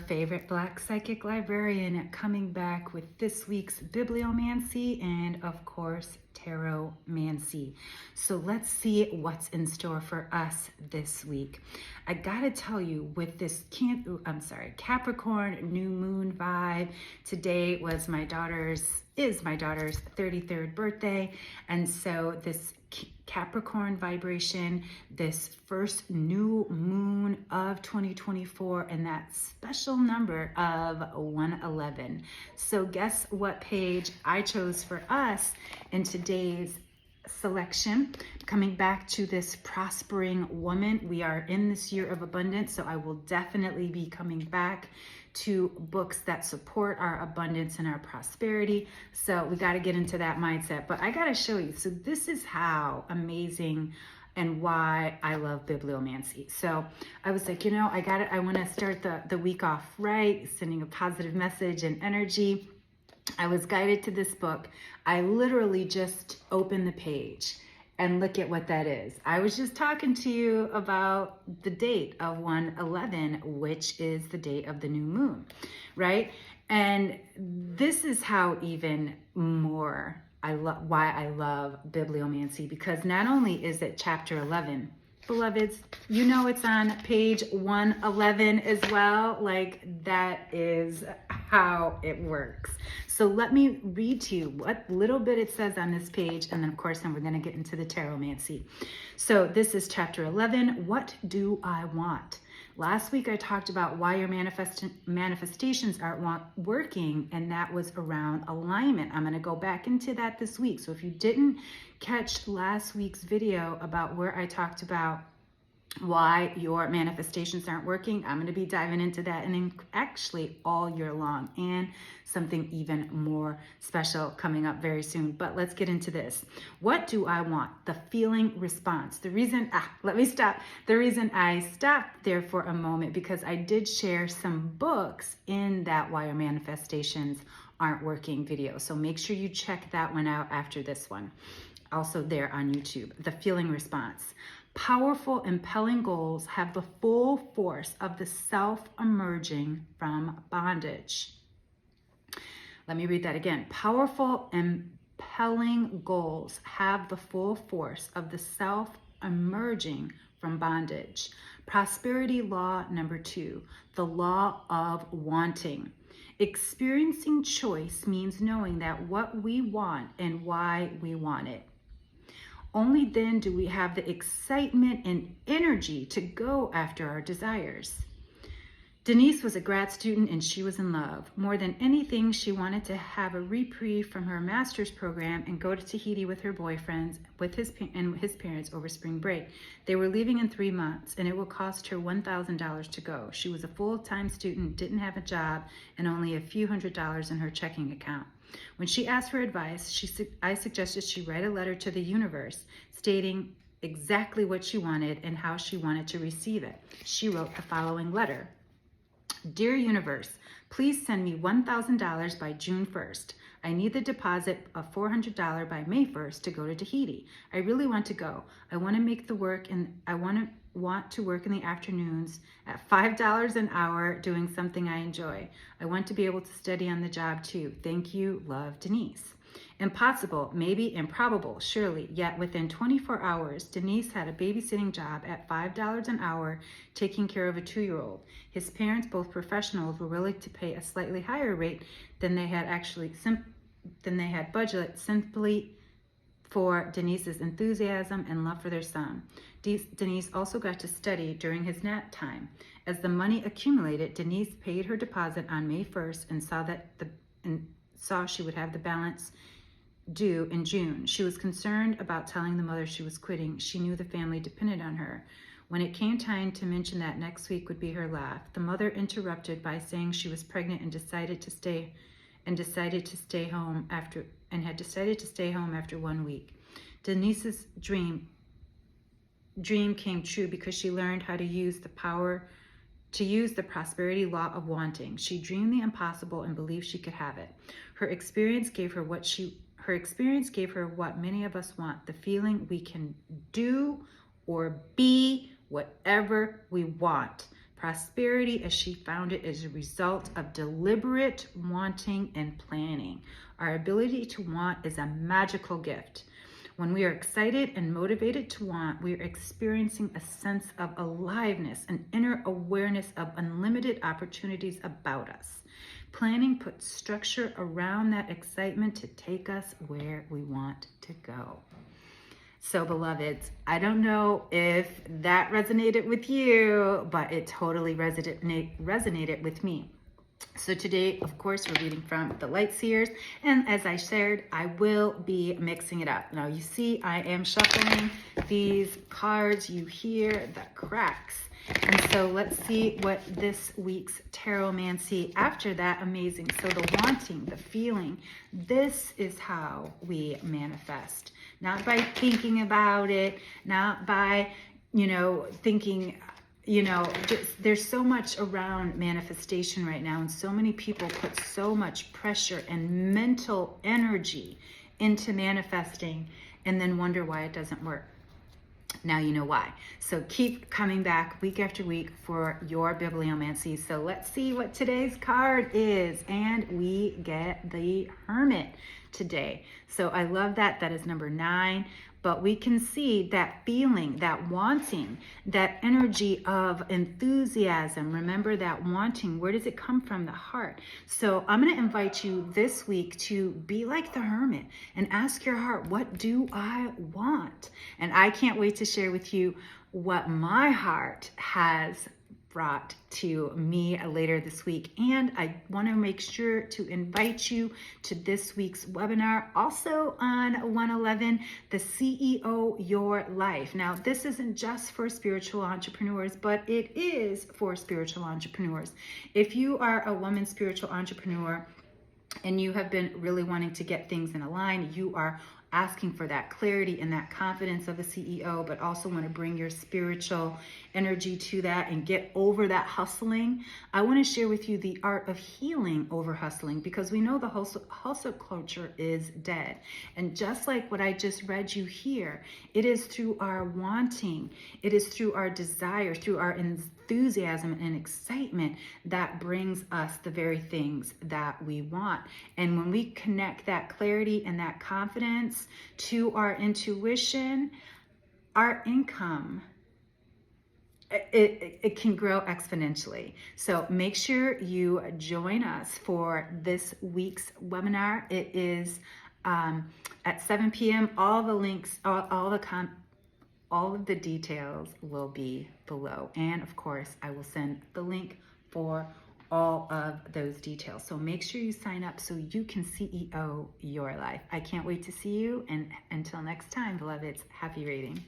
favorite Black psychic librarian, coming back with this week's Bibliomancy and, of course, Tarotmancy. So let's see what's in store for us this week. I gotta tell you, with this Capricorn new moon vibe, today is my daughter's 33rd birthday, and so this Capricorn vibration, this first new moon of 2024, and that special number of 111. So guess what page I chose for us in today's selection? Coming back to this prospering woman. We are in this year of abundance, so I will definitely be coming back to books that support our abundance and our prosperity. So we got to get into that mindset, but I got to show you. So this is how amazing and why I love bibliomancy. So I was like, I want to start the week off right, sending a positive message and energy. I was guided to this book. I literally just opened the page and look at what that is. I was just talking to you about the date of 111, which is the date of the new moon, right? And this is how even more why I love bibliomancy, because not only is it chapter 11, beloveds, it's on page 111 as well. Like, that is how it works. So let me read to you what little bit it says on this page, and then of course we're going to get into the Tarotmancy. So this is chapter 11. What do I want? Last week I talked about why your manifestations aren't working, and that was around alignment. I'm going to go back into that this week. So if you didn't catch last week's video about where I talked about why your manifestations aren't working, I'm going to be diving into that, and actually all year long, and something even more special coming up very soon. But let's get into this. What do I want? The feeling response. The reason I stopped there for a moment, because I did share some books in that why your manifestations aren't working video. So make sure you check that one out after this one. Also there on YouTube. The feeling response. Powerful, impelling goals have the full force of the self emerging from bondage. Let me read that again. Powerful, impelling goals have the full force of the self emerging from bondage. Prosperity law number 2, the law of wanting. Experiencing choice means knowing that what we want and why we want it. Only then do we have the excitement and energy to go after our desires. Denise was a grad student and she was in love. More than anything, she wanted to have a reprieve from her master's program and go to Tahiti with her boyfriends and his parents over spring break. They were leaving in 3 months, and it would cost her $1,000 to go. She was a full-time student, didn't have a job, and only a few $100s in her checking account. When she asked for advice, I suggested she write a letter to the universe stating exactly what she wanted and how she wanted to receive it. She wrote the following letter. Dear universe, please send me $1,000 by June 1st. I need the deposit of $400 by May 1st to go to Tahiti. I really want to go. I want to make the work, and I want to work in the afternoons at $5 an hour doing something I enjoy. I want to be able to study on the job too. Thank you, love, Denise. Impossible, maybe improbable, surely, yet within 24 hours, Denise had a babysitting job at $5 an hour taking care of a 2-year-old. His parents, both professionals, were willing to pay a slightly higher rate than they had budgeted simply for Denise's enthusiasm and love for their son. Denise also got to study during his nap time. As the money accumulated, Denise paid her deposit on May 1st and saw she would have the balance due in June. She was concerned about telling the mother she was quitting. She knew the family depended on her. When it came time to mention that next week would be her last, the mother interrupted by saying she was pregnant and had decided to stay home after 1 week. Denise's dream came true because she learned how to use the prosperity law of wanting. She dreamed the impossible and believed she could have it. Her experience gave her what many of us want, the feeling we can do or be whatever we want. Prosperity, as she found it, is a result of deliberate wanting and planning. Our ability to want is a magical gift. When we are excited and motivated to want, we are experiencing a sense of aliveness, an inner awareness of unlimited opportunities about us. Planning puts structure around that excitement to take us where we want to go. So, beloveds, I don't know if that resonated with you, but it totally resonated with me. So today, of course, we're reading from the Light Seers, and as I shared, I will be mixing it up. Now, you see, I am shuffling these cards. You hear the cracks. And so let's see what this week's Tarotmancy, after that, amazing. So the wanting, the feeling, this is how we manifest. Not by thinking about it, not by, thinking, there's so much around manifestation right now, and so many people put so much pressure and mental energy into manifesting and then wonder why it doesn't work. Now you know why. So keep coming back week after week for your bibliomancy. So let's see what today's card is. And we get the Hermit today. So I love that. That is number 9. But we can see that feeling, that wanting, that energy of enthusiasm. Remember that wanting, where does it come from? The heart. So I'm going to invite you this week to be like the Hermit and ask your heart, what do I want? And I can't wait to share with you what my heart has brought to me later this week. And I want to make sure to invite you to this week's webinar, also on 111, the CEO Your Life. Now, this isn't just for spiritual entrepreneurs, but it is for spiritual entrepreneurs. If you are a woman spiritual entrepreneur and you have been really wanting to get things in a line, you are asking for that clarity and that confidence of a CEO, but also want to bring your spiritual energy to that and get over that hustling. I want to share with you the art of healing over hustling, because we know the hustle culture is dead. And just like what I just read you here, it is through our wanting, it is through our desire, through our enthusiasm and excitement that brings us the very things that we want. And when we connect that clarity and that confidence to our intuition, our income, it can grow exponentially. So make sure you join us for this week's webinar. It is at 7 p.m. All the links, all of the details will be below. And of course, I will send the link for all of those details. So make sure you sign up so you can CEO your life. I can't wait to see you. And until next time, beloveds, happy reading.